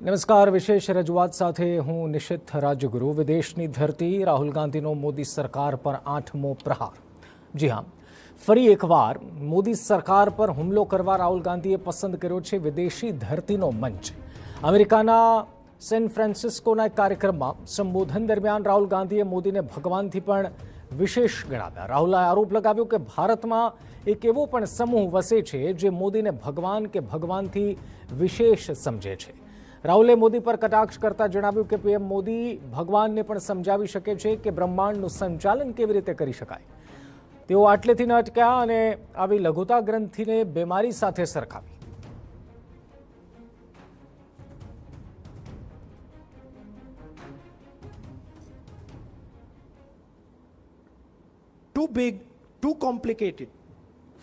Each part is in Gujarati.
નમસ્કાર. વિશેષ રજૂઆત સાથે હું નિશિત રાજગુરુ. વિદેશની ધરતી, રાહુલ ગાંધીનો મોદી સરકાર પર 8મો પ્રહાર. જી હા, ફરી એકવાર મોદી સરકાર પર હુમલો કરવા રાહુલ ગાંધીએ પસંદ કર્યો છે વિદેશી ધરતીનો મંચ. અમેરિકાના સેન ફ્રાન્સિસ્કોના એક કાર્યક્રમમાં સંબોધન દરમિયાન રાહુલ ગાંધીએ મોદીને ભગવાનથી પણ વિશેષ ગણાવ્યા. રાહુલે આરોપ લગાવ્યો કે ભારતમાં એક એવો પણ સમૂહ વસે છે જે મોદીને ભગવાન કે ભગવાનથી વિશેષ સમજે છે. રાહુલે મોદી પર કટાક્ષ કરતા જણાવ્યું કે પીએમ મોદી ભગવાનને પણ સમજાવી શકે છે કે બ્રહ્માંડનું સંચાલન કેવી રીતે કરી શકાય. તેઓ આટલેથી ન અટક્યા અને આવી લઘુતા ગ્રંથિને બીમારી સાથે સરખાવી. Too big, too complicated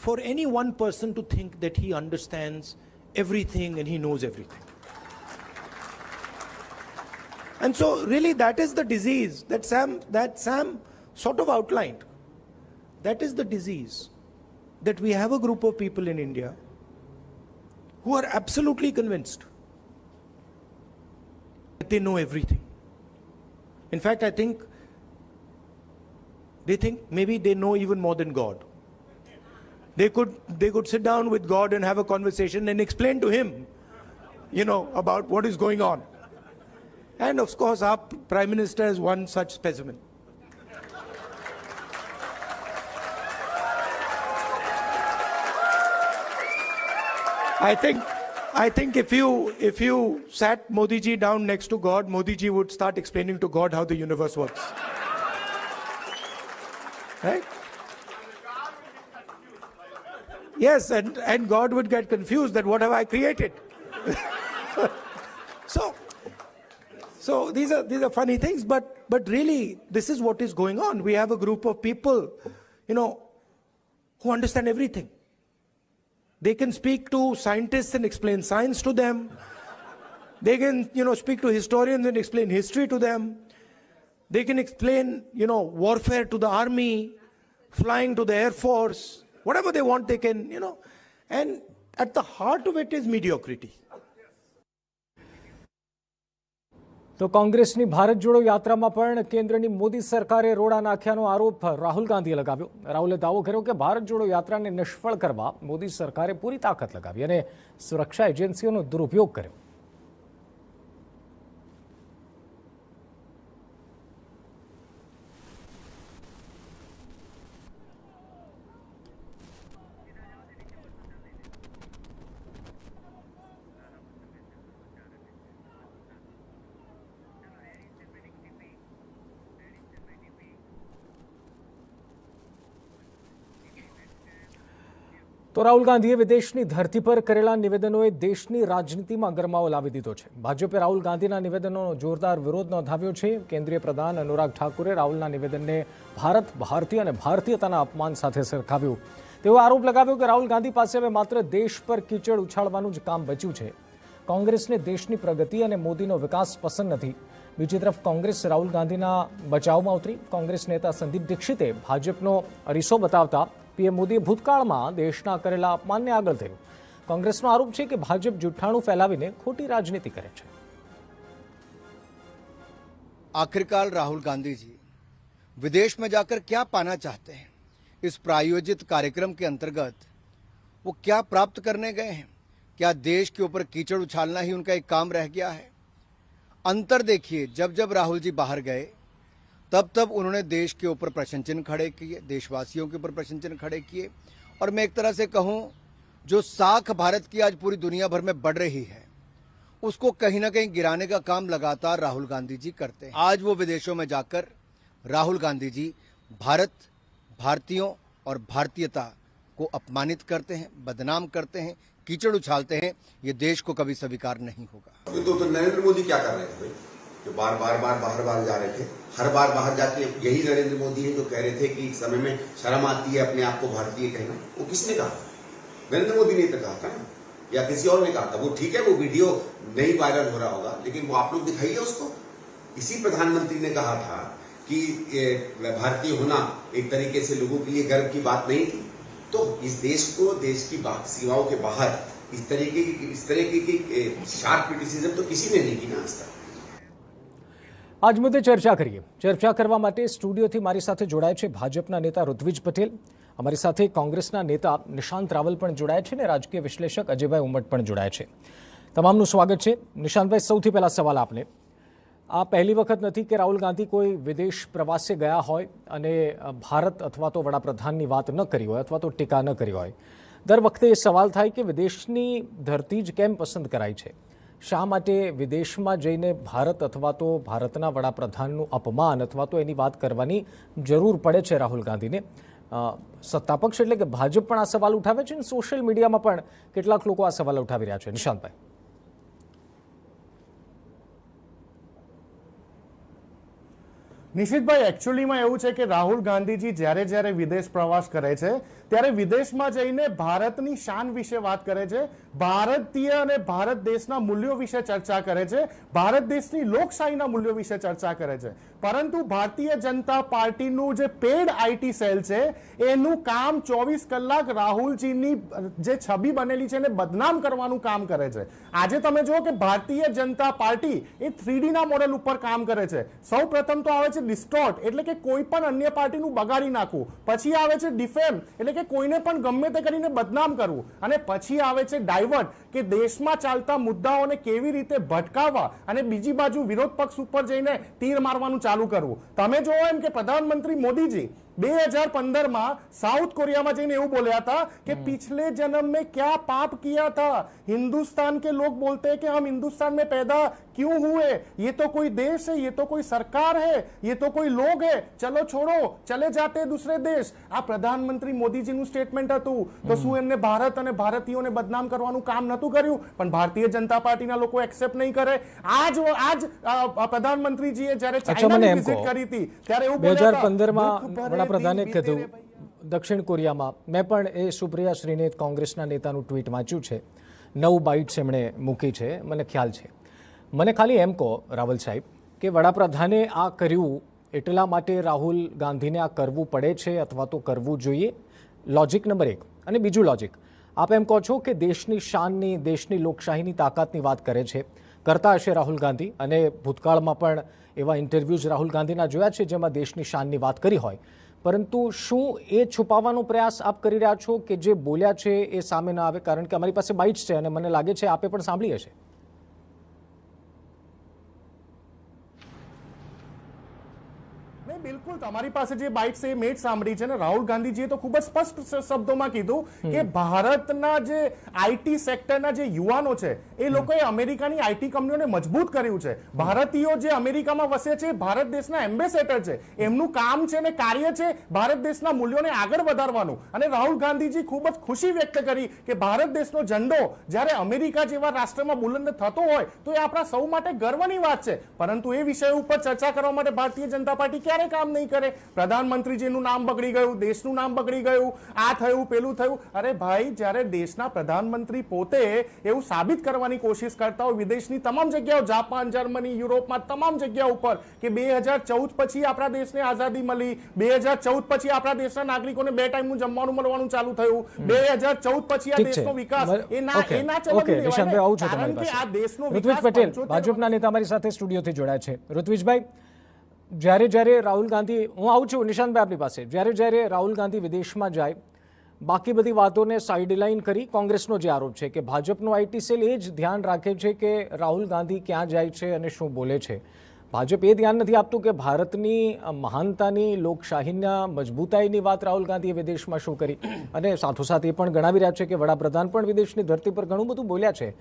for any one person to think that he understands everything and he knows everything. And so really that is the disease that Sam sort of outlined. That is the disease, that we have a group of people in India who are absolutely convinced that they know everything. In fact, I think they think maybe they know even more than God. They could sit down with God and have a conversation and explain to him, about what is going on. And of course, our Prime Minister is one such specimen. I think if you sat Modi ji down next to God, Modi ji would start explaining to God how the universe works. Right? Yes, and God would get confused that what have I created? So these are funny things, but really this is what is going on. We have a group of people, who understand everything. They can speak to scientists and explain science to them. They can, speak to historians and explain history to them. They can explain, warfare to the army, flying to the air force, whatever they want they can, and at the heart of it is mediocrity. તો કોંગ્રેસની ભારત જોડો યાત્રામાં પણ કેન્દ્રની મોદી સરકારે રોડા નાખ્યાનો આરોપ રાહુલ ગાંધીએ લગાવ્યો. રાહુલે દાવો કર્યો કે ભારત જોડો યાત્રાને નિષ્ફળ કરવા મોદી સરકારે પૂરી તાકાત લગાવી અને સુરક્ષા એજન્સીઓનો દુરુપયોગ કર્યો. તો રાહુલ ગાંધીએ વિદેશની ધરતી પર કરેલા નિવેદનોએ દેશની રાજનીતિમાં ગરમાવો લાવી દીધો છે. ભાજપે રાહુલ ગાંધીના નિવેદનોનો જોરદાર વિરોધ નોંધાવ્યો છે. કેન્દ્રીય પ્રધાન અનુરાગ ઠાકુરે રાહુલના નિવેદનને ભારત, ભારતીય અને ભારતીયતાના અપમાન સાથે સરખાવ્યું. તેઓએ આરોપ લગાવ્યો કે રાહુલ ગાંધી પાસે હવે માત્ર દેશ પર કીચડ ઉછાળવાનું જ કામ બચ્યું છે. કોંગ્રેસને દેશની પ્રગતિ અને મોદીનો વિકાસ પસંદ નથી. બીજી તરફ કોંગ્રેસ રાહુલ ગાંધીના બચાવમાં ઉતરી. કોંગ્રેસ નેતા સંદીપ દીક્ષિતે ભાજપનો અરીસો બતાવતા પીએમ મોદીએ ભૂતકાળમાં દેશના કરેલા અપમાનને આગળ ધર્યું. કોંગ્રેસનો આરોપ છે કે ભાજપ જુઠ્ઠાણું ફેલાવીને ખોટી રાજનીતિ કરે છે. आखिरकार राहुल गांधी जी विदेश में जाकर क्या पाना चाहते हैं? इस प्रायोजित कार्यक्रम के अंतर्गत वो क्या प्राप्त करने गए हैं? क्या देश के ऊपर कीचड़ उछालना ही उनका एक काम रह गया है? अंतर देखिए, जब राहुल जी बाहर गए तब उन्होंने देश के ऊपर प्रश्न चिन्ह खड़े किए, देशवासियों के ऊपर प्रश्न चिन्ह खड़े किए. और मैं एक तरह से कहूं, जो साख भारत की आज पूरी दुनिया भर में बढ़ रही है, उसको कहीं ना कहीं गिराने का काम लगातार राहुल गांधी जी करते हैं. आज वो विदेशों में जाकर राहुल गांधी जी भारत, भारतीयों और भारतीयता को अपमानित करते हैं, बदनाम करते हैं, कीचड़ उछालते हैं. ये देश को कभी स्वीकार नहीं होगा. तो नरेंद्र मोदी क्या कर रहे थे भाई? जो बार बार जा रहे थे. हर बार बाहर जाके यही नरेंद्र मोदी है जो कह रहे थे कि एक समय में शर्म आती है अपने आप को भारतीय कहना. वो किसने कहा? नरेंद्र मोदी ने तो कहा था ना, या किसी और ने कहा था. वो ठीक है, वो वीडियो नहीं वायरल हो रहा होगा, लेकिन वो आप लोग दिखाइए उसको. इसी प्रधानमंत्री ने कहा था कि भारतीय होना एक तरीके से लोगों के लिए गर्व की बात नहीं थी. तो इस देश को देश की सीमाओं के बाहर इस तरीके की शार्प क्रिटिसिज्म तो किसी ने नहीं की ना आज तक। આજ મુદ્દે ચર્ચા કરીએ. ચર્ચા કરવા માટે સ્ટુડિયોથી મારી સાથે જોડાય છે ભાજપના નેતા ઋત્વિજ પટેલ, અમારી સાથે કોંગ્રેસના નેતા નિશાંત રાવલ પણ જોડાય છે અને રાજકીય વિશ્લેષક અજયભાઈ ઉમટ પણ જોડાય છે. તમામનું સ્વાગત છે. નિશાંતભાઈ, સૌથી પહેલા સવાલ આપને. આ પહેલી વખત નથી કે રાહુલ ગાંધી કોઈ વિદેશ પ્રવાસે ગયા હોય અને ભારત અથવા તો વડાપ્રધાનની વાત ન કરી હોય અથવા તો ટીકા ન કરી હોય. દર વખતે એ સવાલ થાય કે વિદેશની ધરતી જ કેમ પસંદ કરાય છે? શા માટે વિદેશમાં જઈને ભારત અથવા તો ભારતના વડાપ્રધાનનું અપમાન અથવા તો એની વાત કરવાની જરૂર પડે છે રાહુલ ગાંધીને? સત્તાપક્ષ એટલે કે ભાજપ પણ આ સવાલ ઉઠાવે છે અને સોશિયલ મીડિયામાં પણ કેટલાક લોકો આ સવાલ ઉઠાવી રહ્યા છે. નિશાંતભાઈ, નિશિતભાઈ, એકચ્યુઅલીમાં એવું છે કે રાહુલ ગાંધીજી જ્યારે વિદેશ પ્રવાસ કરે છે ત્યારે વિદેશમાં જઈને ભારતની શાન વિશે વાત કરે છે, ભારતીય અને ભારત દેશના મૂલ્યો વિશે ચર્ચા કરે છે, ભારત દેશની લોકશાહીના મૂલ્યો વિશે ચર્ચા કરે છે. પરંતુ ભારતીય જનતા પાર્ટીનું જે પેડ આઈટી સેલ છે એનું કામ 24 કલાક રાહુલજીની જે છબી બનેલી છે એને બદનામ કરવાનું કામ કરે છે. આજે તમે જુઓ કે ભારતીય જનતા પાર્ટી એ 3D ના મોડેલ ઉપર કામ કરે છે. સૌ પ્રથમ તો આવે છે ડિસ્ટોર્ટ, એટલે કે કોઈ પણ અન્ય પાર્ટીનું બગાડી નાખવું. પછી આવે છે ડિફેમ, એટલે કે કોઈને પણ ગમે તે કરીને બદનામ કરવું. અને પછી આવે છે ડાયવર્ટ, કે દેશમાં ચાલતા મુદ્દાઓને કેવી રીતે ભટકાવવા અને બીજી બાજુ વિરોધ પક્ષ ઉપર જઈને તીર મારવાનું ચાલુ કરવું. તમે જોવો એમ કે પ્રધાનમંત્રી મોદીજી 2015 साउथ कोरिया में जैसे એવું બોલ્યા था कि पिछले जन्म में क्या पाप किया था. हिंदुस्तान के लोग बोलते हैं कि हम हिंदुस्तान में पैदा क्यों हुए, ये तो कोई देश है, ये तो कोई सरकार है, ये तो कोई लोग है, चलो छोड़ो, चले जाते दूसरे देश. આ પ્રધાનમંત્રી મોદીજીનું સ્ટેટમેન્ટ હતું. તો શું એમને ભારત અને ભારતીયોને બદનામ કરવાનું કામ નતું કર્યું? પણ ભારતીય જનતા પાર્ટીના લોકો એક્સેપ્ટ નહીં કરે. આજ પ્રધાનમંત્રીજીએ જ્યારે ચાઇનાની વિઝિટ કરી હતી ત્યારે એવું બોલ્યા હતા 2015 વડાપ્રધાને કીધું દક્ષિણ કોરિયામાં. મેં પણ એ સુપ્રિયા શ્રીનેત કોંગ્રેસના નેતાનું ટ્વીટ વાંચ્યું છે. 9 બાઇટ્સ એમણે મૂકી છે, મને ખ્યાલ છે. મને ખાલી એમ કહો રાવલ સાહેબ કે વડાપ્રધાને આ કર્યું એટલા માટે રાહુલ ગાંધીને આ કરવું પડે છે અથવા તો કરવું જોઈએ? Logic number 1. અને બીજું લોજિક, આપ એમ કહો છો કે દેશની શાનની, દેશની લોકશાહીની તાકાતની વાત કરે છે, કરતા હશે રાહુલ ગાંધી, અને ભૂતકાળમાં પણ એવા ઇન્ટરવ્યૂઝ રાહુલ ગાંધીના જોયા છે જેમાં દેશની શાનની વાત કરી હોય. પરંતુ શું એ છુપાવવાનો પ્રયાસ આપ કરી રહ્યા છો કે જે બોલ્યા છે એ સામે ન આવે? કારણ કે અમારી પાસે બાઇટ્સ છે અને મને લાગે છે આપે પણ સાંભળી હશે. બિલકુલ, તમારી પાસે જે બાઇટ છે એ મેં જ સાંભળી છે ને. રાહુલ ગાંધીજીએ તો ખૂબ જ સ્પષ્ટ શબ્દોમાં કીધું કે ભારતના જે આઈટી સેક્ટરના જે યુવાનો છે એ લોકોએ અમેરિકાની આઈટી કંપનીઓને મજબૂત કર્યું છે. ભારતીયો જે અમેરિકામાં વસે છે ભારત દેશના એમ્બેસેડર છે, એમનું કામ છે ને કાર્ય છે ભારત દેશના મૂલ્યોને આગળ વધારવાનું. અને રાહુલ ગાંધીજી ખૂબ જ ખુશી વ્યક્ત કરી કે ભારત દેશનો ઝંડો જ્યારે અમેરિકા જેવા રાષ્ટ્રમાં બુલંદ થતો હોય તો એ આપણા સૌ માટે ગર્વની વાત છે. પરંતુ એ વિષય ઉપર ચર્ચા કરવા માટે ભારતીય જનતા પાર્ટી ક્યારે કામ નહીં કરે? પ્રધાનમંત્રીજીનું નામ બગડી ગયું, દેશનું નામ બગડી ગયું, આ થયું પેલું થયું. અરે ભાઈ, જ્યારે દેશના પ્રધાનમંત્રી પોતે એવું સાબિત કરવાની કોશિશ કરતા હોય વિદેશની તમામ જગ્યાઓ, જાપાન, જર્મની, યુરોપમાં તમામ જગ્યા ઉપર કે 2014 પછી આપણા દેશને આઝાદી મળી, 2014 પછી આપણા દેશના નાગરિકોને 2 ટાઈમનું જમવાનું મળવાનું ચાલુ થયું, 2014 પછી આ દેશનો વિકાસ એ ના ચલવી દેવાય. કારણ કે આ દેશનો ઋત્વિજ પટેલ ભાજપના નેતા અમારી સાથે સ્ટુડિયોથી જોડાયા છે. ઋત્વિજભાઈ, જ્યારે રાહુલ ગાંધી, હું આવું છું નિશાંતભાઈ આપની પાસે, જ્યારે રાહુલ ગાંધી વિદેશમાં જાય, બાકી બધી વાતોને સાઇડલાઇન કરી કોંગ્રેસનો જે આરોપ છે કે ભાજપનો આઈટી સેલ એ જ ધ્યાન રાખે છે કે રાહુલ ગાંધી ક્યાં જાય છે અને શું બોલે છે. ભાજપ એ ધ્યાન નથી આપતું કે ભારતની મહાનતાની, લોકશાહીના મજબૂતાઈની વાત રાહુલ ગાંધીએ વિદેશમાં શું કરી. અને સાથોસાથ એ પણ ગણાવી રહ્યા છે કે વડાપ્રધાન પણ વિદેશની ધરતી પર ઘણું બધું બોલ્યા છે.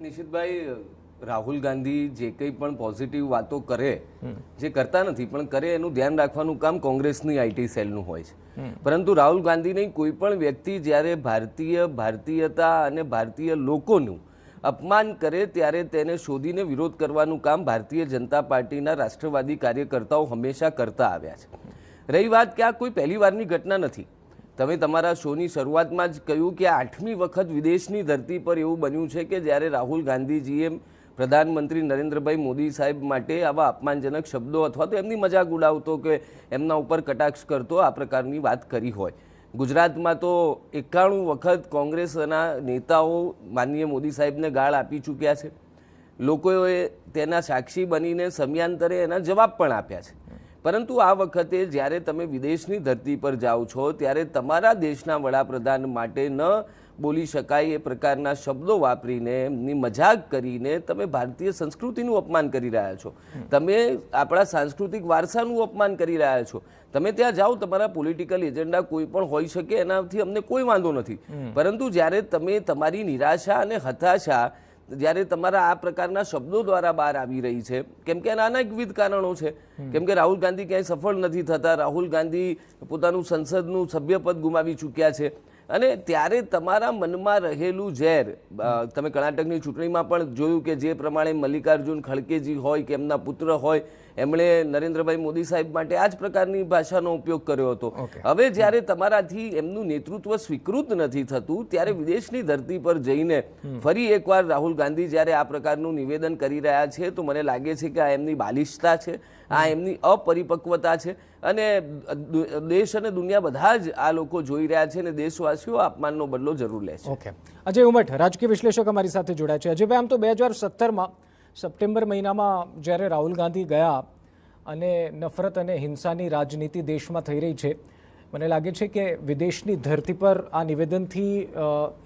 નિશિતભાઈ, રાહુલ ગાંધી જે કંઈ પણ પોઝિટિવ વાતો કરે, જે કરતા નથી પણ કરે, એનું ધ્યાન રાખવાનું કામ કોંગ્રેસની આઈટી સેલનું હોય છે. પરંતુ રાહુલ ગાંધીની કોઈ પણ વ્યક્તિ જ્યારે ભારતીયતા અને ભારતીય લોકોનું અપમાન કરે ત્યારે તેને શોધીને વિરોધ કરવાનું કામ ભારતીય જનતા પાર્ટીના રાષ્ટ્રવાદી કાર્યકર્તાઓ હંમેશા કરતા આવ્યા છે. રહી વાત કે આ કોઈ પહેલી વારની ઘટના નથી. તમે તમારા શોની શરૂઆતમાં જ કહ્યું કે 8મી વખત વિદેશની ધરતી પર એવું બન્યું છે કે જ્યારે રાહુલ ગાંધીજીએ પ્રધાનમંત્રી નરેન્દ્રભાઈ મોદી સાહેબ માટે આવા અપમાનજનક શબ્દો અથવા તો એમની મજાક ઉડાવતો કે એમના ઉપર કટાક્ષ કરતો આ પ્રકારની વાત કરી હોય. ગુજરાતમાં તો 91 વખત કોંગ્રેસના નેતાઓ માનનીય મોદી સાહેબને ગાળ આપી ચૂક્યા છે. લોકોએ તેના સાક્ષી બનીને સમયાંતરે એના જવાબ પણ આપ્યા છે. પરંતુ આ વખતે જ્યારે તમે વિદેશની ધરતી પર જાઓ છો ત્યારે તમારા દેશના વડાપ્રધાન માટે ન બોલી શકાય એ પ્રકારના શબ્દો વાપરીને એમની મજાક કરીને તમે ભારતીય સંસ્કૃતિનું અપમાન કરી રહ્યા છો. તમે આપણા સાંસ્કૃતિક વારસાનું અપમાન કરી રહ્યા છો. તમે ત્યાં જાઓ, તમારા પોલિટિકલ એજન્ડા કોઈ પણ હોઈ શકે, એનાથી અમને કોઈ વાંધો નથી. પરંતુ જ્યારે તમે તમારી નિરાશા અને હતાશા જ્યારે તમારા આ પ્રકારના શબ્દો દ્વારા બહાર આવી રહી છે, કેમ કે એના અનેકવિધ કારણો છે. કેમ કે રાહુલ ગાંધી ક્યાંય સફળ નથી થતા, રાહુલ ગાંધી પોતાનું સંસદનું સભ્યપદ ગુમાવી ચૂક્યા છે, અને ત્યારે તમારા મનમાં રહેલું ઝેર, તમે કર્ણાટકની ચૂંટણીમાં પણ જોયું કે જે પ્રમાણે મલ્લિકાર્જુન ખડગેજી હોય કે એમના પુત્ર હોય, એમણે નરેન્દ્રભાઈ મોદી સાહેબ માટે આ જ પ્રકારની ભાષાનો ઉપયોગ કર્યો હતો. હવે જ્યારે તમારાથી એમનું નેતૃત્વ સ્વીકૃત નથી થતું, ત્યારે વિદેશની ધરતી પર જઈને ફરી એકવાર રાહુલ ગાંધી જ્યારે આ પ્રકારનું નિવેદન કરી રહ્યા છે, તો મને લાગે છે કે આ એમની બાલિશતા છે, આ એમની અપરિપક્વતા છે, અને દેશ અને દુનિયા બધા જ આ લોકો જોઈ રહ્યા છે, અને દેશવાસીઓ અપમાનનો બદલો જરૂર લે છે. ઓકે, અજય ઉમટ, રાજકીય વિશ્લેષક અમારી સાથે જોડાયા છે. અજયભાઈ, આમ તો 2017માં સપ્ટેમ્બર મહિનામાં જ્યારે રાહુલ ગાંધી ગયા અને નફરત અને હિંસાની રાજનીતિ દેશમાં થઈ રહી છે, મને લાગે છે કે વિદેશની ધરતી પર આ નિવેદનથી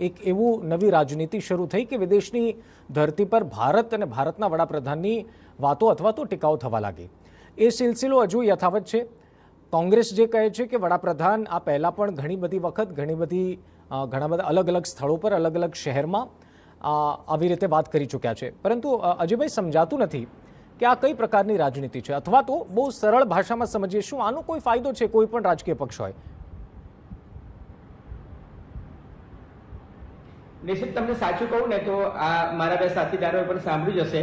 એક એવું નવી રાજનીતિ શરૂ થઈ કે વિદેશની ધરતી પર ભારત અને ભારતના વડાપ્રધાનની વાતો અથવા તો ટીકાઓ થવા લાગી. એ સિલસિલો હજુ યથાવત છે. કોંગ્રેસ જે કહે છે કે વડાપ્રધાન આ પહેલાં પણ ઘણી બધી વખત ઘણા બધા અલગ અલગ સ્થળો પર અલગ અલગ શહેરમાં આવી રીતે વાત કરી ચૂક્યા છે. પરંતુ અજયભાઈ, સમજાતું નથી કે આ કઈ પ્રકારની રાજનીતિ છે, અથવા તો બહુ સરળ ભાષામાં સમજીએ, શું આનો કોઈ ફાયદો છે કોઈ પણ રાજકીય પક્ષ હોય? નિશ્ચિત તમને સાચું કહું ને તો આ મારા બે સાથીદારોએ પણ સાંભળ્યું જ હશે.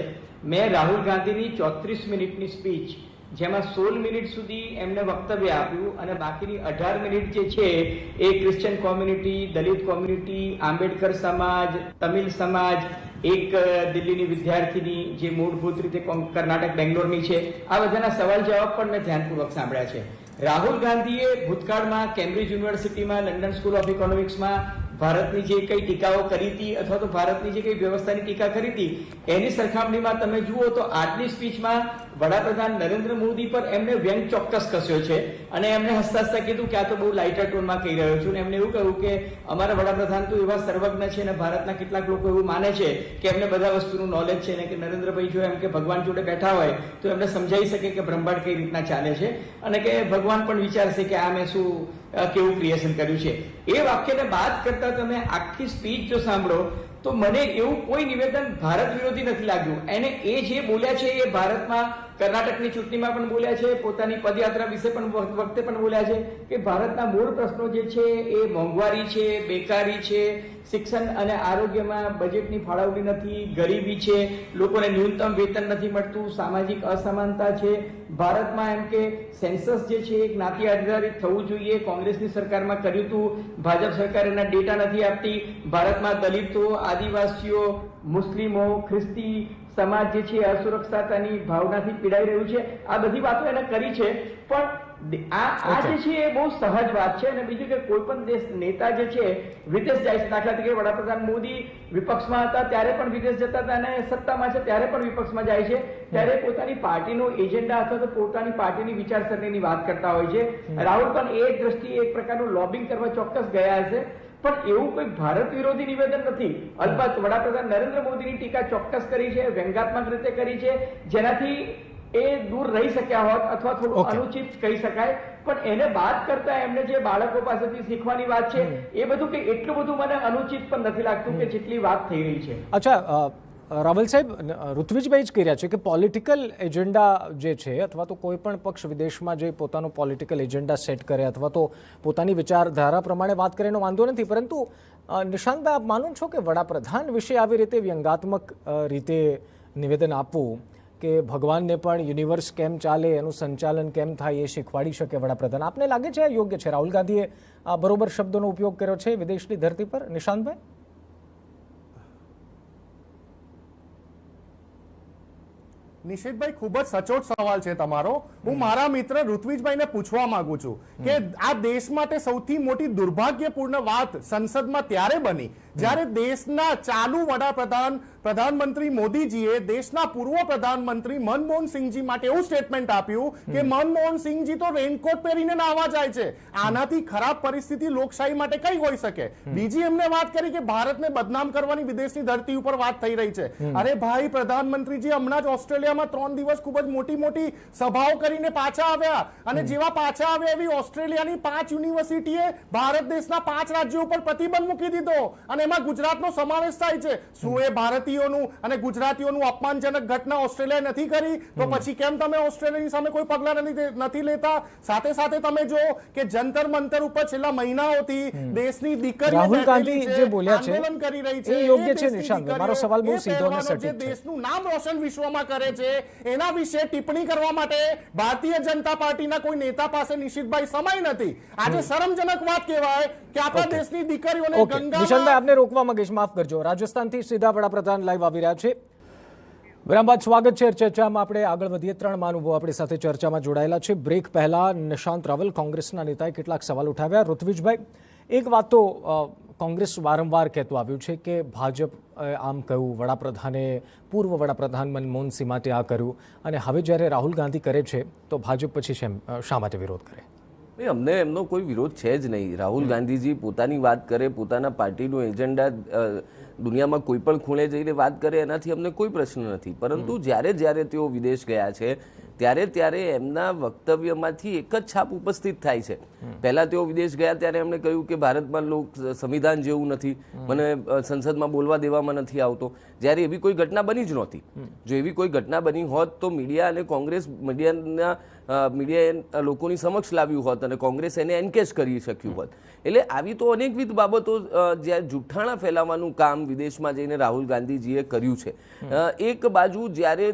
મેં રાહુલ ગાંધીની 34 મિનિટની સ્પીચ, જેમાં 16 મિનિટ સુધી એમને વક્તવ્ય આપ્યું અને બાકીની 18 મિનિટ જે છે એ ક્રિશ્ચિયન કોમ્યુનિટી, દલિત કોમ્યુનિટી, આંબેડકર સમાજ, તમિલ સમાજ, એક દિલ્હીની વિદ્યાર્થીની જે મૂળભૂત રીતે કર્ણાટક બેંગ્લોરની છે, આ બધાના સવાલ જવાબ પણ મેં ધ્યાનપૂર્વક સાંભળ્યા છે. રાહુલ ગાંધીએ ભૂતકાળમાં કેમ્બ્રિજ યુનિવર્સિટીમાં, લંડન સ્કૂલ ઓફ ઇકોનોમિક્સમાં ભારતની જે કઈ ટીકાઓ કરી હતી અથવા તો ભારતની જે કઈ વ્યવસ્થાની ટીકા કરી હતી, એની સરખામણીમાં તમે જુઓ તો આજની સ્પીચમાં વડાપ્રધાન નરેન્દ્ર મોદી પર એમને વ્યંગ ચોક્કસ કસ્યો છે, અને એમને હસતા હસતા કીધું કે આ તો બહુ લાઇટર ટોનમાં કહી રહ્યો છું. એમને એવું કહ્યું કે અમારા વડાપ્રધાન તો એવા સર્વજ્ઞ છે, અને ભારતના કેટલાક લોકો એવું માને છે કે એમને બધા વસ્તુનું નોલેજ છે, ને કે નરેન્દ્રભાઈ જો એમ કે ભગવાન જોડે બેઠા હોય તો એમને સમજાવી શકે કે બ્રહ્માંડ કઈ રીતના ચાલે છે, અને કે ભગવાન પણ વિચારશે કે આ મેં શું કેવું ક્રિએશન કર્યું છે. એ વાક્યને બાદ કરતા તમે આખી સ્પીચ જો સાંભળો તો મને એવું કોઈ નિવેદન ભારત વિરોધી નથી લાગ્યું. એને એ જે બોલ્યા છે એ ભારતમાં કર્ણાટકની ચૂંટણીમાં પણ બોલ્યા છે, પોતાની પદયાત્રા વિશે પણ વખતે પણ બોલ્યા છે કે ભારતના મૂળ પ્રશ્નો જે છે એ મોંઘવારી છે, બેકારી છે, શિક્ષણ અને આરોગ્યમાં બજેટની ફાળવણી નથી, ગરીબી છે, લોકોને ન્યૂનતમ વેતન નથી મળતું, સામાજિક અસમાનતા છે. ભારતમાં એમ કે સેન્સસ જે છે એ જ્ઞાતિ આધારિત થવું જોઈએ, કોંગ્રેસની સરકારમાં કર્યું હતું, ભાજપ સરકાર એના ડેટા નથી આપતી. ભારતમાં દલિતો, આદિવાસીઓ, મુસ્લિમો, ખ્રિસ્તી સમાજ જે છે અસુરક્ષાની ભાવનાથી પીડાઈ રહ્યું છે. આ બધી વાતો એને કરી છે, પણ આ જે છે એ બહુ સહજ વાત છે. અને બીજું કે કોઈ પણ દેશ નેતા જે છે વિદેશ જાય છે, દાખલા તરીકે વડાપ્રધાન મોદી વિપક્ષમાં હતા ત્યારે પણ વિદેશ જતા હતા, અને સત્તામાં છે ત્યારે પણ વિપક્ષમાં જાય છે, ત્યારે પોતાની પાર્ટીનો એજન્ડા અથવા તો પોતાની પાર્ટીની વિચારસરણીની વાત કરતા હોય છે. રાહુલ પણ એ દ્રષ્ટિએ એક પ્રકારનું લોબિંગ કરવા ચોક્કસ ગયા હશે, પણ એવું કોઈ ભારત વિરોધી નિવેદન નથી. અલબત્ત વડાપ્રધાન નરેન્દ્ર મોદીની ટીકા ચોક્કસ કરી છે, વ્યંગાત્મક રીતે કરી છે, જેનાથી એ દૂર રહી શક્યા હોત અથવા થોડું અનુચિત કહી શકાય. પણ એને બાદ કરતા એમને જે બાળકો પાસેથી શીખવાની વાત છે એ બધું કે એટલું બધું મને અનુચિત પણ નથી લાગતું કે જેટલી વાત થઈ રહી છે. અચ્છા, રાવલ સાહેબ, ઋત્વિજભાઈ જ કહી રહ્યા છે કે પોલિટિકલ એજન્ડા જે છે, અથવા તો કોઈ પણ પક્ષ વિદેશમાં જે પોતાનો પોલિટિકલ એજન્ડા સેટ કરે અથવા તો પોતાની વિચારધારા પ્રમાણે વાત કરે એનો વાંધો નથી, પરંતુ નિશાંતભાઈ, આપ માનો છો કે વડાપ્રધાન વિશે આવી રીતે વ્યંગાત્મક રીતે નિવેદન આપવું કે ભગવાનને પણ યુનિવર્સ કેમ ચાલે, એનું સંચાલન કેમ થાય એ શીખવાડી શકે વડાપ્રધાન, આપને લાગે છે યોગ્ય છે? રાહુલ ગાંધીએ બરોબર શબ્દોનો ઉપયોગ કર્યો છે વિદેશની ધરતી પર? નિશાંતભાઈ? નિશિતભાઈ, ખૂબ જ સચોટ સવાલ છે તમારો. હું મારા મિત્ર ઋત્વિજભાઈને પૂછવા માંગુ છું કે આ દેશ માટે સૌથી મોટી દુર્ભાગ્યપૂર્ણ વાત સંસદમાં ત્યારે બની જ્યારે દેશના ચાલુ પ્રધાનમંત્રી મોદીજીએ દેશના પૂર્વ પ્રધાનમંત્રી મનમોહન સિંહજી માટે એવું સ્ટેટમેન્ટ આપ્યું કે મનમોહન સિંહજી તો રેનકોટ પહેરીને નાહવા જાય છે. આનાથી ખરાબ પરિસ્થિતિ લોકશાહી માટે કઈ હોઈ શકે? બીજી એમને વાત કરી કે ભારતને બદનામ કરવાની વિદેશની ધરતી ઉપર વાત થઈ રહી છે. અરે ભાઈ, પ્રધાનમંત્રીજી હમણાં જ ઓસ્ટ્રેલિયામાં 3 દિવસ ખૂબ જ મોટી મોટી સભાઓ કરીને પાછા આવ્યા અને જેવા પાછા આવ્યા એવી ઓસ્ટ્રેલિયાની 5 યુનિવર્સિટીએ ભારત દેશના 5 રાજ્યો ઉપર પ્રતિબંધ મૂકી દીધો અને એમાં ગુજરાતનો સમાવેશ થાય છે. શું એ ભારતીયોનું અને ગુજરાતીઓનું અપમાનજનક ઘટના ઓસ્ટ્રેલિયાએ નથી કરી? તો પછી કેમ તમે ઓસ્ટ્રેલિયાની સામે કોઈ પગલાં નથી લેતા? સાથે સાથે તમે જો કે જંતર મંતર ઉપર છેલ્લા મહિનાઓથી દેશની દીકરીઓ રાહુલ ગાંધી જે બોલ્યા છે આંદોલન કરી રહી છે, એ યોગ્ય છે. દેશની નિશાંત, દીકરીઓ, મારો સવાલ બહુ એ સીધો અને પહેલવાનો જે સટીક છે. દેશનું નામ રોશન વિશ્વમાં કરે છે એના વિશે ટિપ્પણી કરવા માટે ભારતીય જનતા પાર્ટીના કોઈ નેતા પાસે નિશિતભાઈ સમય નથી. આજે શરમજનક વાત કહેવાય કે આપણા દેશની દીકરીઓને ઓકે, નિશાંતભાઈ, આપને રોકવા માંગીશ, માફ કરજો. રાજસ્થાનથી સીધા વડાપ્રધાન લાઈવ આવી રહ્યા છે. વિરામ બાદ સ્વાગત છે ચર્ચામાં. આપણે આગળ વધીએ. 3 મહાનુભાવો આપણી સાથે ચર્ચામાં જોડાયેલા છે. બ્રેક પહેલા નિશાંત રાવલ, કોંગ્રેસના નેતાએ કેટલાક સવાલ ઉઠાવ્યા. ઋત્વિજભાઈ, એક વાત તો કોંગ્રેસ વારંવાર કહેતું આવ્યું છે કે ભાજપ આમ કહ્યું, વડાપ્રધાને પૂર્વ વડાપ્રધાન મનમોહન સિંહ માટે આ કર્યું, અને હવે જ્યારે રાહુલ ગાંધી કરે છે તો ભાજપ પછી શા માટે વિરોધ કરે? અમને એમનો કોઈ વિરોધ છે જ નહીં. રાહુલ ગાંધીજી પોતાની વાત કરે, પોતાના પાર્ટીનું એજન્ડા દુનિયામાં કોઈ પણ ખૂણે જઈને વાત કરે, એનાથી અમને કોઈ પ્રશ્ન નથી. પરંતુ જ્યારે તેઓ વિદેશ ગયા છે ત્યારે એમના વક્તવ્યમાંથી એક જ છાપ ઉપસ્થિત થાય છે. પહેલા તેઓ વિદેશ ગયા ત્યારે એમણે કહ્યું કે ભારતમાં સંવિધાન જેવું નથી, મને સંસદમાં બોલવા દેવામાં નથી આવતો. જ્યારે એવી કોઈ ઘટના બની જ નહોતી. જો એવી કોઈ ઘટના બની હોત તો મીડિયા અને કોંગ્રેસ મીડિયાએ લોકોની સમક્ષ લાવ્યું હોત અને કોંગ્રેસ એને એન્કેશ કરી શક્યું હોત. એટલે આવી તો અનેકવિધ બાબતો જ્યાં જૂઠાણા ફેલાવવાનું કામ વિદેશમાં જઈને રાહુલ ગાંધીજીએ કર્યું છે. એક બાજુ જ્યારે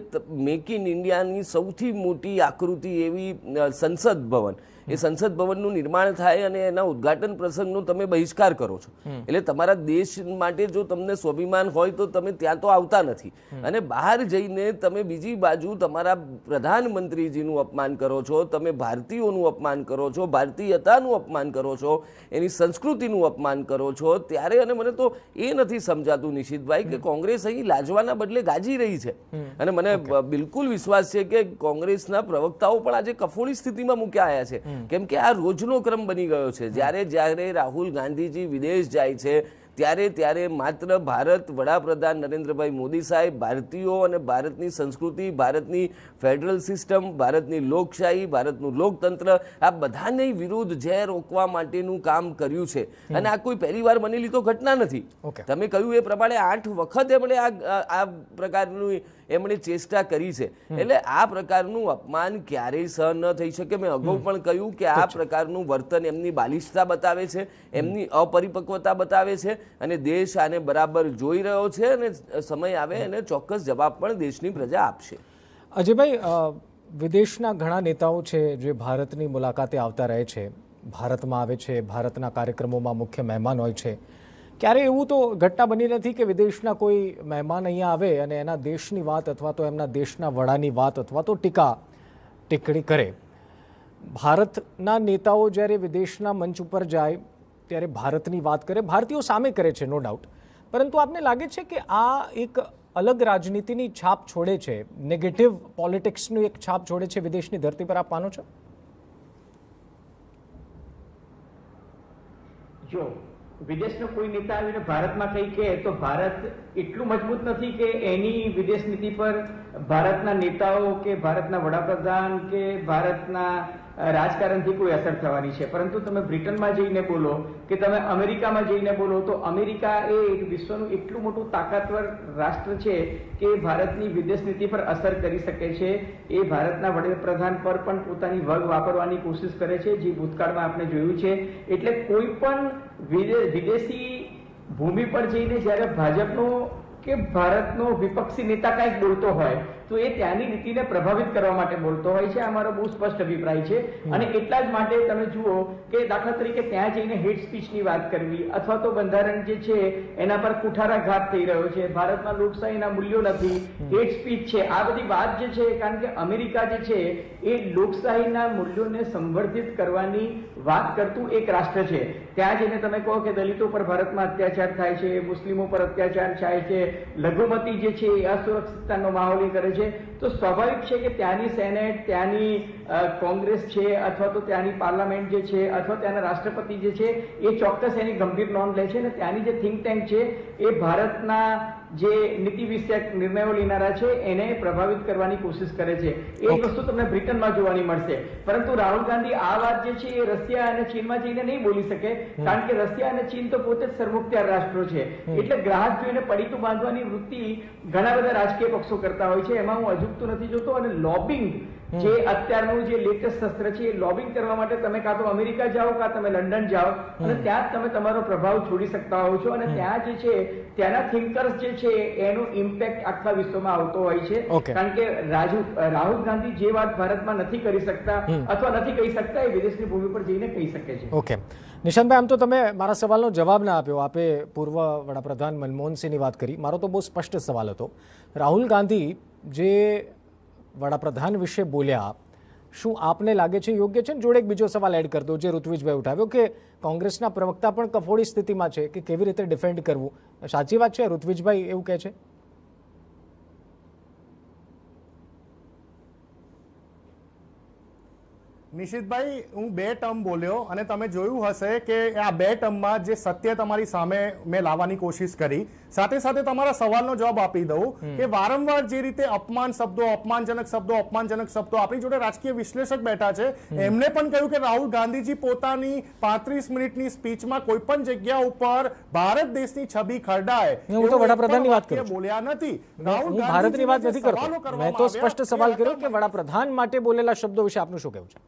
મેક ઇન ઇન્ડિયાની સૌથી મોટી આકૃતિ એવી સંસદ ભવન, એ સંસદ ભવનનું નિર્માણ થાય અને એના ઉદ્ઘાટન પ્રસંગનો તમે બહિષ્કાર કરો છો. એટલે તમારા દેશ માટે જો તમને સ્વાભિમાન હોય તો તમે ત્યાં તો આવતા નથી, અને બહાર જઈને તમે બીજી બાજુ તમારા પ્રધાનમંત્રીજીનું અપમાન કરો છો, તમે ભારતીયોનું અપમાન કરો છો, ભારતીયતાનું અપમાન કરો છો, એની સંસ્કૃતિનું અપમાન કરો છો. ત્યારે અને મને તો એ નથી સમજાતું નિશિતભાઈ કે કોંગ્રેસ અહીં લાજવાના બદલે ગાજી રહી છે. અને મને બિલકુલ વિશ્વાસ છે કે કોંગ્રેસના પ્રવક્તાઓ પણ આજે કફોડી સ્થિતિમાં મૂક્યા આવ્યા છે, કેમ કે આ રોજનો ક્રમ બની ગયો છે. જ્યારે રાહુલ ગાંધીજી વિદેશ જાય છે ત્યારે માત્ર ભારત, વડાપ્રધાન નરેન્દ્રભાઈ મોદી સાહેબ, ભારતીયો અને ભારતની સંસ્કૃતિ, ભારતની ફેડરલ સિસ્ટમ, ભારતની લોકશાહી, ભારતનું લોકતંત્ર, આ બધાને વિરુદ્ધ ઝેર રોકવા માટેનું કામ કર્યું છે. અને આ કોઈ પહેલી વાર બનેલી તો ઘટના નથી. તમે કહ્યું એ પ્રમાણે 8 વખત એમણે આ પ્રકારનું એમણે ચેષ્ટા કરી છે. એટલે આ પ્રકારનું અપમાન ક્યારેય સહન ન થઈ શકે. મેં અગાઉ પણ કહ્યું કે આ પ્રકારનું વર્તન એમની બાલિશતા બતાવે છે, એમની અપરિપક્વતા બતાવે છે, અને દેશ આને બરાબર જોઈ રહ્યો છે, અને સમય આવે અને ચોક્કસ જવાબ પણ દેશની પ્રજા આપશે. અજયભાઈ, વિદેશના ઘણા નેતાઓ છે જે ભારતની મુલાકાતે આવતા રહે છે, ભારતમાં આવે છે, ભારતના કાર્યક્રમોમાં મુખ્ય મહેમાન હોય છે. ક્યારે એવું તો ઘટના બની નથી કે વિદેશના કોઈ મહેમાન અહીંયા આવે અને એના દેશની વાત અથવા તો એમના દેશના વડાની વાત અથવા તો ટિપ્પણી કરે? ભારતના નેતાઓ જ્યારે વિદેશના મંચ ઉપર જાય ત્યારે ભારતની વાત કરે, ભારતીયો સામે કરે છે, નો ડાઉટ. પરંતુ આપને લાગે છે કે આ એક અલગ રાજનીતિની છાપ છોડે છે, નેગેટિવ પોલિટિક્સની એક છાપ છોડે છે વિદેશની ધરતી પર, આપ માનો છો? જો વિદેશનો કોઈ નેતા આવીને ભારતમાં કંઈ કહે તો ભારત એટલું મજબૂત નથી કે એની વિદેશ નીતિ પર ભારતના નેતાઓ કે ભારતના વડાપ્રધાન કે ભારતના રાજકારણથી કોઈ અસર થવાની છે. પરંતુ તમે બ્રિટનમાં જઈને બોલો કે તમે અમેરિકામાં જઈને બોલો તો અમેરિકા એ વિશ્વનું એટલું મોટું તાકાતવર રાષ્ટ્ર છે કે ભારતની વિદેશ નીતિ પર અસર કરી શકે છે. એ ભારતના વડાપ્રધાન પર પણ પોતાની વગ વાપરવાની કોશિશ કરે છે, જે ભૂતકાળમાં આપણે જોયું છે. એટલે કોઈ પણ વિદેશી ભૂમિ પર જઈને જ્યારે ભાજપનો કે ભારતનો વિપક્ષી નેતા કંઈક બોલતો હોય તો એ ત્યાંની નીતિને પ્રભાવિત કરવા માટે બોલતો હોય છે. આ મારો બહુ સ્પષ્ટ અભિપ્રાય છે. અને એટલા જ માટે તમે જુઓ કે દાખલા તરીકે ત્યાં જઈને હેટ સ્પીચની વાત કરવી અથવા તો બંધારણ જે છે એના પર કુઠારાઘાત થઈ રહ્યો છે, ભારતમાં લોકશાહીના મૂલ્યો નથી, હેટ સ્પીચ છે, આ બધી વાત જે છે, કારણ કે અમેરિકા જે છે એ લોકશાહીના મૂલ્યોને સંવર્ધિત કરવાની વાત કરતું એક રાષ્ટ્ર છે. ત્યાં જઈને તમે કહો કે દલિતો પર ભારતમાં અત્યાચાર થાય છે, મુસ્લિમો પર અત્યાચાર થાય છે, લઘુમતી જે છે એ અસુરક્ષિતતાનો માહોલ કરે છે, તો સ્વાભાવિક છે કે ત્યાંની સેનેટ, ત્યાંની કોંગ્રેસ છે અથવા તો ત્યાંની પાર્લામેન્ટ જે છે અથવા ત્યાંના રાષ્ટ્રપતિ જે છે એ ચોક્કસ એની ગંભીર નોંધ લે છે. અને ત્યાંની જે થિંક ટેન્ક છે એ ભારતના જે નીતિ વિષયક નિર્ણયો લેનારા છે એને પ્રભાવિત કરવાની કોશિશ કરે છે. એ વસ્તુ તમને બ્રિટનમાં જોવાની મળશે. પરંતુ રાહુલ ગાંધી આ વાત જે છે એ રશિયા અને ચીનમાં જઈને નહીં બોલી શકે, કારણ કે રશિયા અને ચીન તો પોતે જ સર્વોચ્ચાર રાષ્ટ્રો છે. એટલે ગ્રાહક જોઈને પડીતું બાંધવાની વૃત્તિ ઘણા બધા રાજકીય પક્ષો કરતા હોય છે. એમાં હું અજુગતું નથી જોતો. અને લોબિંગ જે અત્યારનું જે લેટેસ્ટ શસ્ત્ર છે એ લોબિંગ કરવા માટે તમે કાં તો અમેરિકા જાઓ કાં તમે લંડન જાઓ અને ત્યાં જ તમે તમારો પ્રભાવ છોડી શકતા હોવ છો. અને ત્યાં જે છે ત્યાંના થિંકર્સ જે છે એનો ઇમ્પેક્ટ આખા વિશ્વમાં આવતો હોય છે. કારણ કે રાહુલ ગાંધી જે વાત ભારતમાં નથી કરી શકતા અથવા નથી કહી શકતા એ વિદેશની ભૂમિ પર જઈને કહી શકે છે. ઓકે નિશાંતભાઈ, આમ તો તમે મારા સવાલનો જવાબ ના આપ્યો. આપે પૂર્વ વડાપ્રધાન મનમોહન સિંહની વાત કરી. મારો તો બહુ સ્પષ્ટ સવાલ હતો. રાહુલ ગાંધી જે વડાપ્રધાન વિશે બોલ્યા, શું આપને લાગે છે યોગ્ય છે? જોડે એક બીજો સવાલ એડ કરી દો જે ઋત્વિજભાઈ ઉઠાવ્યો કે કોંગ્રેસના પ્રવક્તા પણ કફોડી સ્થિતિમાં છે કે કેવી રીતે ડિફેન્ડ કરવું. સાચી વાત છે? ઋત્વિજભાઈ એવું કહે છે. નિશિતભાઈ, હું 2 ટર્મ બોલ્યો અને તમે જોયું હશે કે આ 2 ટર્મમાં જે સત્ય તમારી સામે મેં લાવવાની કોશિશ કરી, સાથે સાથે તમારા સવાલનો જવાબ આપી દઉં કે વારંવાર જે રીતે અપમાનજનક શબ્દો આપણી જોડે રાજકીય વિશ્લેષક બેઠા છે, એમને પણ કહ્યું કે રાહુલ ગાંધીજી પોતાની 35 મિનિટની સ્પીચમાં કોઈ પણ જગ્યા ઉપર ભારત દેશની છબી ખરડાય હું તો વડાપ્રધાનની વાત કરું છું, બોલ્યા નથી. હું ભારતની વાત નથી કરતો. મેં તો સ્પષ્ટ સવાલ કર્યો કે વડાપ્રધાન માટે બોલેલા શબ્દો વિશે આપનું શું કહેવું છે?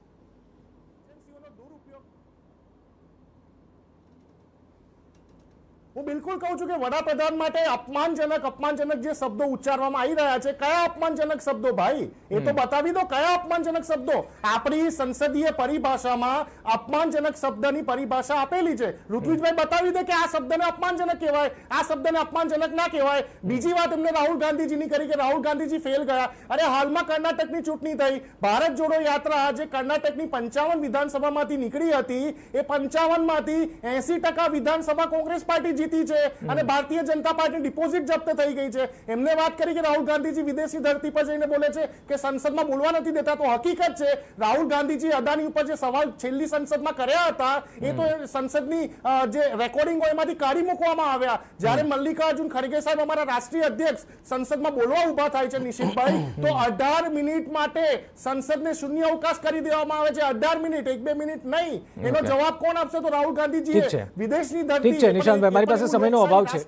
હું બિલકુલ કહું છું કે વડાપ્રધાન માટે અપમાનજનક જે શબ્દો ઉચ્ચારવામાં આવી રહ્યા છે, કયા અપમાનજનક શબ્દો ભાઈ? એ તો બતાવી દો કયા અપમાનજનક શબ્દો. આપણી સંસદીય પરિભાષામાં અપમાનજનક શબ્દની પરિભાષા આપેલી છે. ઋત્વિજભાઈ બતાવી દે કે આ શબ્દને અપમાનજનક કહેવાય, આ શબ્દને અપમાનજનક ના કહેવાય. બીજી વાત એમને રાહુલ ગાંધીજીની કરી કે રાહુલ ગાંધીજી ફેલ ગયા. અરે હાલમાં કર્ણાટકની ચૂંટણી થઈ, ભારત જોડો યાત્રા જે કર્ણાટકની 55 વિધાનસભામાંથી નીકળી હતી, એ 55 માંથી 80% વિધાનસભા કોંગ્રેસ પાર્ટી જીતી છે અને ભારતીય જનતા પાર્ટી ડિપોઝિટ જપ્ત થઈ ગઈ છે. એમને વાત કરી કે રાહુલ ગાંધીજી વિદેશની ધરતી પર જઈને બોલે છે કે સંસદમાં બોલવા નથી દેતા, તો હકીકત છે રાહુલ ગાંધીજી અદાની ઉપર જે સવાલ છેલ્લી સંસદમાં કર્યા હતા એ તો સંસદની જે રેકોર્ડિંગ હોય એમાંથી કાઢી મૂકવામાં આવ્યા. જ્યારે મલ્લિકાર્જુન ખડગે સાહેબ અમારા રાષ્ટ્રીય અધ્યક્ષ સંસદમાં બોલવા ઉભા થાય છે નિશિતભાઈ, તો 18 મિનિટ માટે સંસદને શૂન્ય અવકાશ કરી દેવામાં આવે છે. 18 મિનિટ, 1-2 મિનિટ નહીં. એનો જવાબ કોણ આપશે? તો રાહુલ ગાંધીજી વિદેશની ધરતી. ઠીક છે નિશાંતભાઈ, મારી પાસે સમયનો અભાવ છે.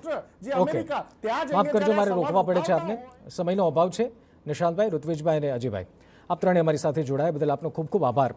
ઓકે, માફ કરજો, મારે રોકવા પડે છે આપને. સમયનો અભાવ છે. નિશાંતભાઈ, ઋત્વિજભાઈ અને અજયભાઈ, આપ ત્રણે અમારી સાથે જોડાયા બદલ આપનો ખૂબ ખૂબ આભાર.